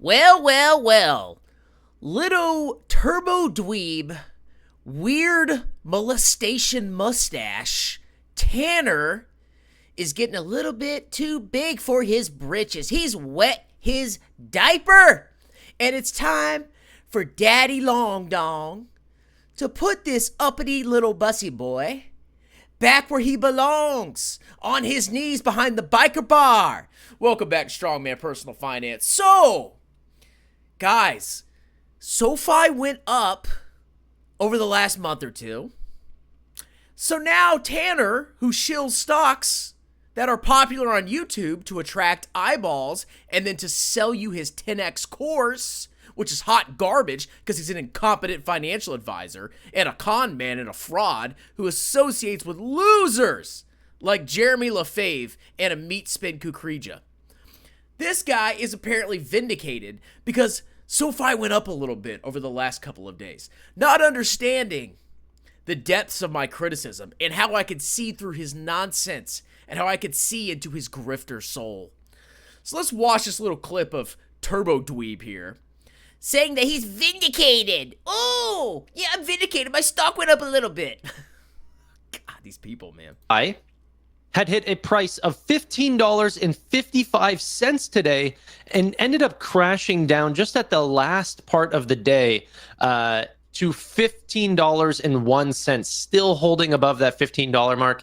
Well. Little turbo dweeb, weird molestation mustache, Tanner is getting a little bit too big for his britches. He's wet his diaper. And it's time for Daddy Long Dong to put this uppity little bussy boy back where he belongs, on his knees behind the biker bar. Welcome back to Strongman Personal Finance. So, guys, SoFi went up over the last month or two. So now Tanner, who shills stocks that are popular on YouTube to attract eyeballs and then to sell you his 10x course, which is hot garbage because he's an incompetent financial advisor and a con man and a fraud who associates with losers like Jeremy LaFave and Amit Spin Kukrija. This guy is apparently vindicated because SoFi went up a little bit over the last couple of days, not understanding the depths of my criticism and how I could see through his nonsense and how I could see into his grifter soul. So let's watch this little clip of Turbo Dweeb here, saying that he's vindicated. Oh, yeah, I'm vindicated. My stock went up a little bit. God, these people, man. I had hit a price of $15.55 today and ended up crashing down just at the last part of the day to $15.01, still holding above that $15 mark.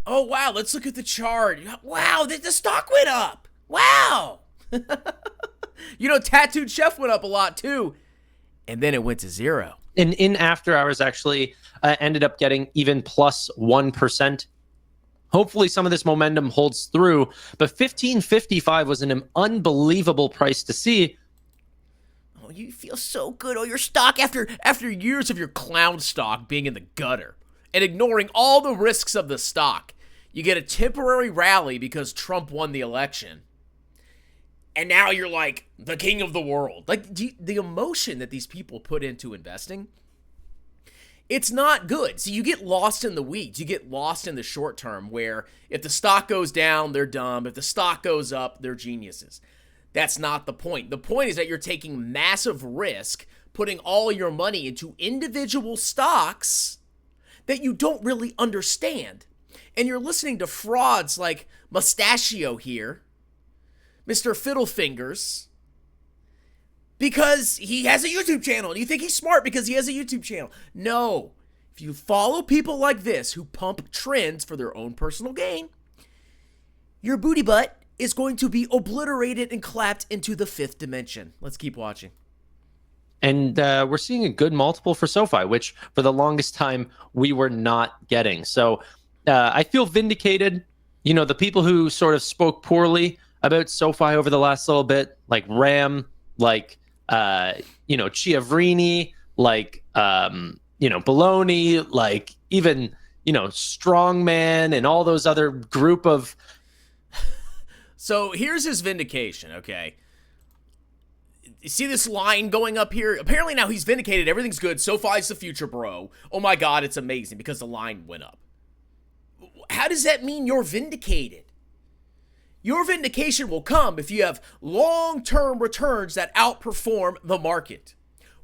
Oh, wow, let's look at the chart. Wow, the stock went up. Wow. You know, Tattooed Chef went up a lot too, and then it went to zero. And in after hours, actually, ended up getting even plus 1%. Hopefully some of this momentum holds through, but 15.55 was an unbelievable price to see. Oh, you feel so good. Oh, your stock after years of your clown stock being in the gutter and ignoring all the risks of the stock. You get a temporary rally because Trump won the election. And now you're like the king of the world. Like the emotion that these people put into investing, it's not good. So you get lost in the weeds. You get lost in the short term where if the stock goes down, they're dumb. If the stock goes up, they're geniuses. That's not the point. The point is that you're taking massive risk, putting all your money into individual stocks that you don't really understand. And you're listening to frauds like Mustachio here, Mr. Fiddlefingers, because he has a YouTube channel. And you think he's smart because he has a YouTube channel. No. If you follow people like this who pump trends for their own personal gain, your booty butt is going to be obliterated and clapped into the fifth dimension. Let's keep watching. And we're seeing a good multiple for SoFi, which for the longest time we were not getting. So I feel vindicated. You know, the people who sort of spoke poorly about SoFi over the last little bit, like Ram, like, Chiavrini, like, Baloney, like even, Strongman and all those other group of. So here's his vindication, okay? You see this line going up here? Apparently now he's vindicated. Everything's good. SoFi's the future, bro. Oh my God, it's amazing because the line went up. How does that mean you're vindicated? Your vindication will come if you have long-term returns that outperform the market,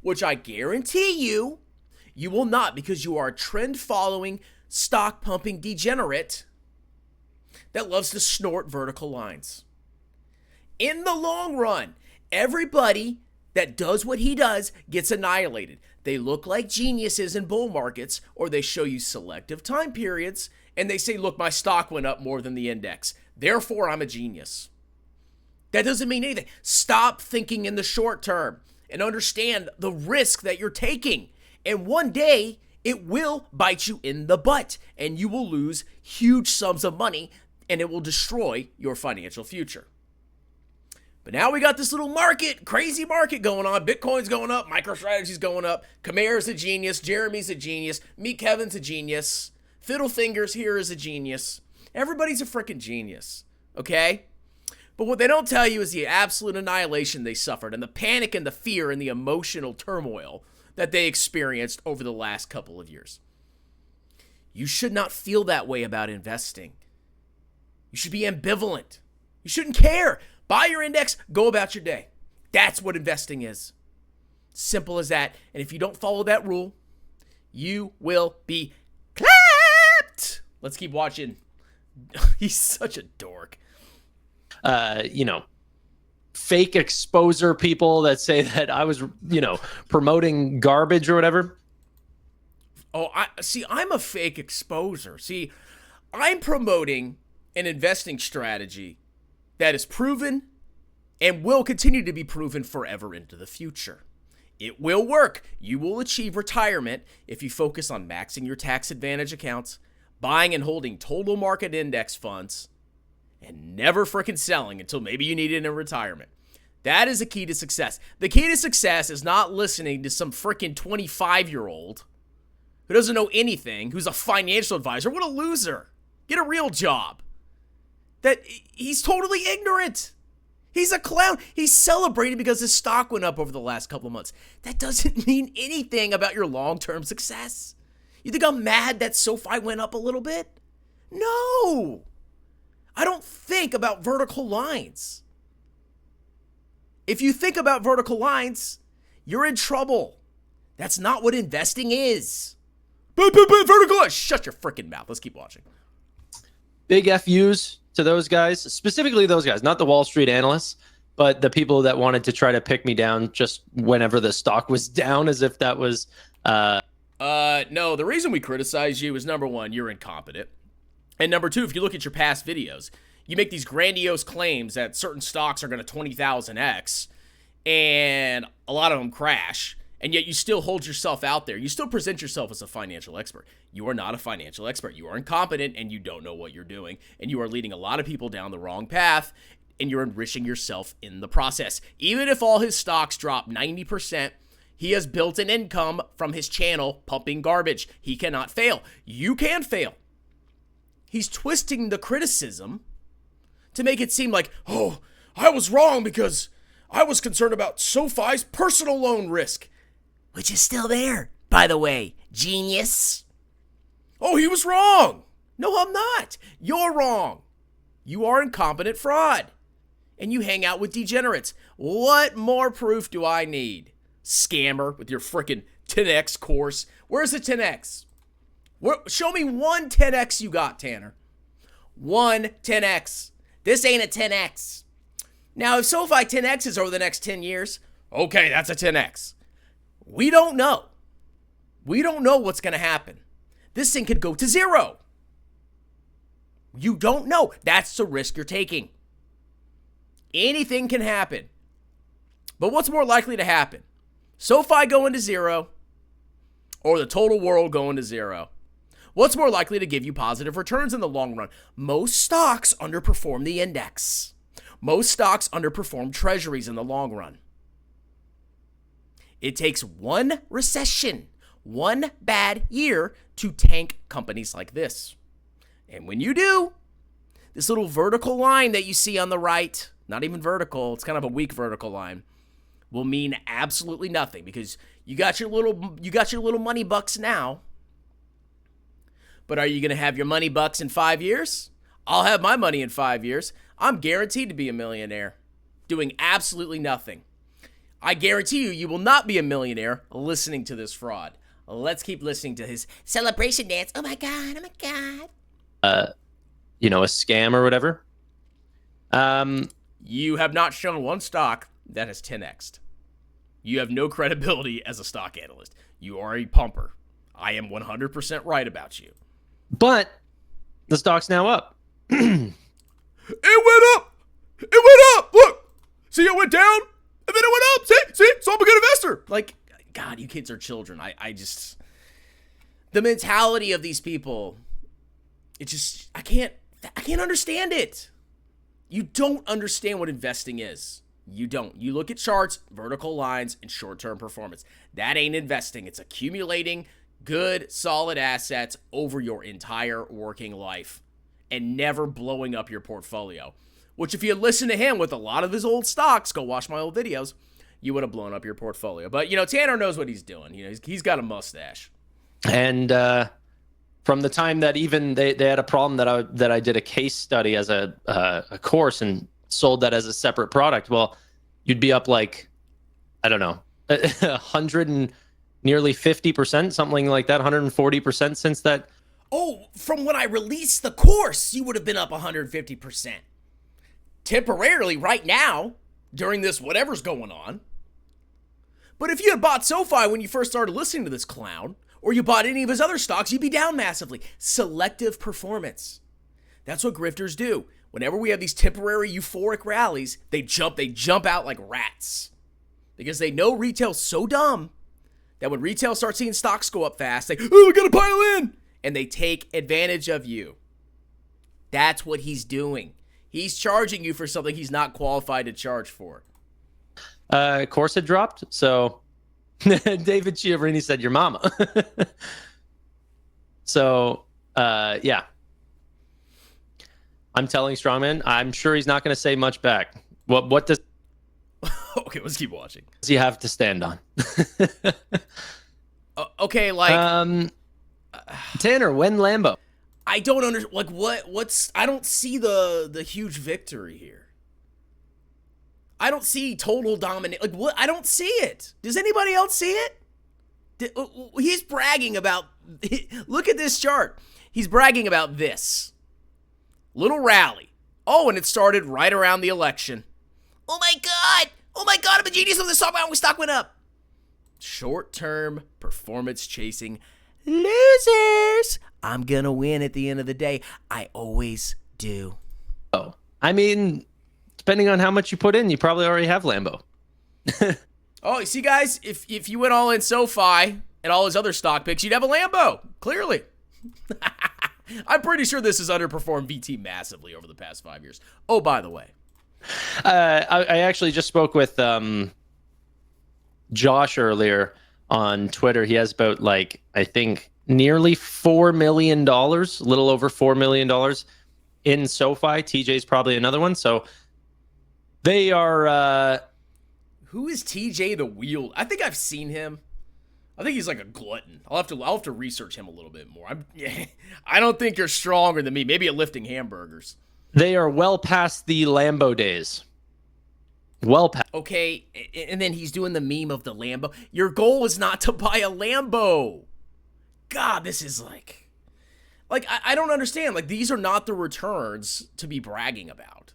which I guarantee you will not because you are a trend-following, stock-pumping degenerate that loves to snort vertical lines. In the long run, everybody that does what he does gets annihilated. They look like geniuses in bull markets, or they show you selective time periods, and they say, look, my stock went up more than the index. Therefore, I'm a genius. That doesn't mean anything. Stop thinking in the short term and understand the risk that you're taking. And one day, it will bite you in the butt, and you will lose huge sums of money, and it will destroy your financial future. But now we got this little market, crazy market going on. Bitcoin's going up, MicroStrategy's going up, Kamara's a genius, Jeremy's a genius, Meet Kevin's a genius, Fiddlefingers here is a genius. Everybody's a freaking genius, okay? But what they don't tell you is the absolute annihilation they suffered and the panic and the fear and the emotional turmoil that they experienced over the last couple of years. You should not feel that way about investing. You should be ambivalent. You shouldn't care. Buy your index, go about your day. That's what investing is. Simple as that. And if you don't follow that rule, you will be clapped. Let's keep watching. He's such a dork. Fake exposer people that say that I was, promoting garbage or whatever. Oh, I'm a fake exposer. See, I'm promoting an investing strategy that is proven and will continue to be proven forever into the future. It will work. You will achieve retirement if you focus on maxing your tax advantage accounts, buying and holding total market index funds, and never freaking selling until maybe you need it in retirement. That is the key to success. The key to success is not listening to some freaking 25-year-old who doesn't know anything, who's a financial advisor. What a loser. Get a real job. He's totally ignorant. He's a clown. He's celebrating because his stock went up over the last couple of months. That doesn't mean anything about your long-term success. You think I'm mad that SoFi went up a little bit? No. I don't think about vertical lines. If you think about vertical lines, you're in trouble. That's not what investing is. Vertical lines. Shut your freaking mouth. Let's keep watching. Big FUs to those guys, specifically those guys, not the Wall Street analysts, but the people that wanted to try to pick me down just whenever the stock was down, as if that was... No, the reason we criticize you is, number one, you're incompetent. And number two, if you look at your past videos, you make these grandiose claims that certain stocks are going to 20,000x, and a lot of them crash, and yet you still hold yourself out there. You still present yourself as a financial expert. You are not a financial expert. You are incompetent, and you don't know what you're doing, and you are leading a lot of people down the wrong path, and you're enriching yourself in the process. Even if all his stocks drop 90%, he has built an income from his channel pumping garbage. He cannot fail. You can fail. He's twisting the criticism to make it seem like, oh, I was wrong because I was concerned about SoFi's personal loan risk, which is still there, by the way. Genius. Oh, he was wrong. No, I'm not. You're wrong. You are incompetent fraud. And you hang out with degenerates. What more proof do I need? Scammer with your freaking 10x course. Where's the 10x? Show me one 10x you got, Tanner. One 10x. This ain't a 10x. Now, if SoFi 10x is over the next 10 years, okay, that's a 10x. We don't know. We don't know what's going to happen. This thing could go to zero. You don't know. That's the risk you're taking. Anything can happen. But what's more likely to happen? SoFi going to zero or the total world going to zero? What's more likely to give you positive returns in the long run? Most stocks underperform the index. Most stocks underperform treasuries in the long run. It takes one recession, one bad year to tank companies like this. And when you do, this little vertical line that you see on the right, not even vertical, it's kind of a weak vertical line, will mean absolutely nothing because you got your little money bucks now. But are you going to have your money bucks in 5 years? I'll have my money in 5 years. I'm guaranteed to be a millionaire doing absolutely nothing. I guarantee you will not be a millionaire listening to this fraud. Let's keep listening to his celebration dance. Oh my God, oh my God. A scam or whatever. You have not shown one stock that has 10x'd. You have no credibility as a stock analyst. You are a pumper. I am 100% right about you. But the stock's now up. It went up. It went up. Look. See, it went down, and then it went up. See? So I'm a good investor. Like, God, you kids are children. I just... The mentality of these people, it just... I can't understand it. You don't understand what investing is. You don't. You look at charts, vertical lines, and short-term performance. That ain't investing. It's accumulating good, solid assets over your entire working life and never blowing up your portfolio. Which, if you listen to him with a lot of his old stocks, go watch my old videos, you would have blown up your portfolio. But, Tanner knows what he's doing. He's got a mustache. And from the time that even they had a problem that I did a case study as a course and sold that as a separate product. Well, you'd be up like, I don't know, 100 and nearly 50%, something like that, 140% since that. Oh, from when I released the course, you would have been up 150%. Temporarily, right now, during this whatever's going on. But if you had bought SoFi when you first started listening to this clown, or you bought any of his other stocks, you'd be down massively. Selective performance. That's what grifters do. Whenever we have these temporary euphoric rallies, they jump out like rats. Because they know retail's so dumb that when retail starts seeing stocks go up fast, they, oh, we gotta pile in! And they take advantage of you. That's what he's doing. He's charging you for something he's not qualified to charge for. Course had dropped, so David Chiaverini said your mama. So, yeah. I'm telling Strongman, I'm sure he's not going to say much back. What does Okay, let's keep watching. he have to stand on? Okay, like Tanner, when Lambo? I don't understand. Like what's I don't see the huge victory here. I don't see total dominate. Like what? I don't see it. Does anybody else see it? He's bragging about. Look at this chart. He's bragging about this little rally. Oh, and it started right around the election. Oh my god! Oh my god! I'm a genius with the stock went up. Short-term performance chasing losers. I'm gonna win at the end of the day. I always do. Oh, I mean, depending on how much you put in, you probably already have Lambo. Oh, you see, guys, if you went all in SoFi and all his other stock picks, you'd have a Lambo. Clearly. I'm pretty sure this has underperformed VT massively over the past 5 years. Oh, by the way. I actually just spoke with Josh earlier on Twitter. He has about, like, I think, nearly $4 million, a little over $4 million in SoFi. TJ's probably another one. So they are... Who is TJ the Wheel? I think I've seen him. I think he's like a glutton. I'll have to research him a little bit more. I don't think you're stronger than me. Maybe at lifting hamburgers. They are well past the Lambo days. Well past. Okay, and then he's doing the meme of the Lambo. Your goal was not to buy a Lambo. God, this is like I don't understand. Like, these are not the returns to be bragging about.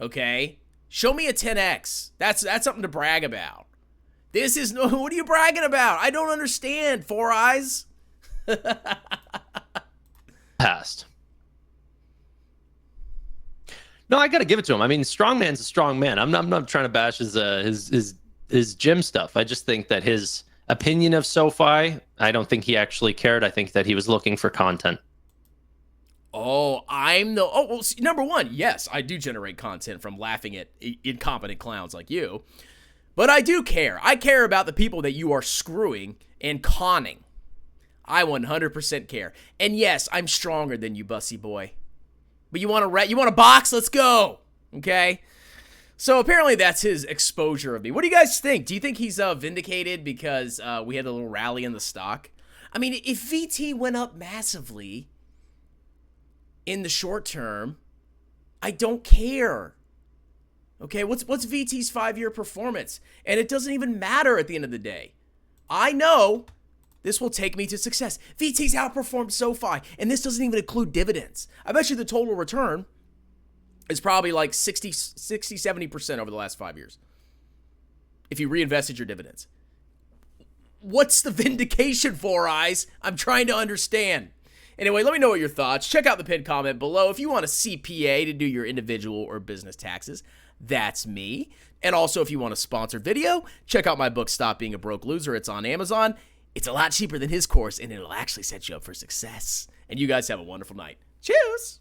Okay? Show me a 10x. That's something to brag about. This is no. What are you bragging about? I don't understand. Four eyes. Past. No, I got to give it to him. I mean, strongman's a strong man. I'm not trying to bash his gym stuff. I just think that his opinion of SoFi, I don't think he actually cared. I think that he was looking for content. Oh, well, see, number one, yes, I do generate content from laughing at incompetent clowns like you. But I do care. I care about the people that you are screwing and conning. I 100% care. And yes, I'm stronger than you, bussy boy. But you want to box? Let's go. Okay? So apparently that's his exposure of me. What do you guys think? Do you think he's vindicated because we had a little rally in the stock? I mean, if VT went up massively in the short term, I don't care. Okay, what's VT's 5-year performance? And it doesn't even matter at the end of the day. I know this will take me to success. VT's outperformed SoFi, and this doesn't even include dividends. I bet you the total return is probably like 70% over the last 5 years if you reinvested your dividends. What's the vindication for, eyes? I'm trying to understand. Anyway, let me know what your thoughts. Check out the pinned comment below. If you want a CPA to do your individual or business taxes, that's me. And also, if you want a sponsored video, check out my book, Stop Being a Broke Loser. It's on Amazon. It's a lot cheaper than his course, and it'll actually set you up for success. And you guys have a wonderful night. Cheers!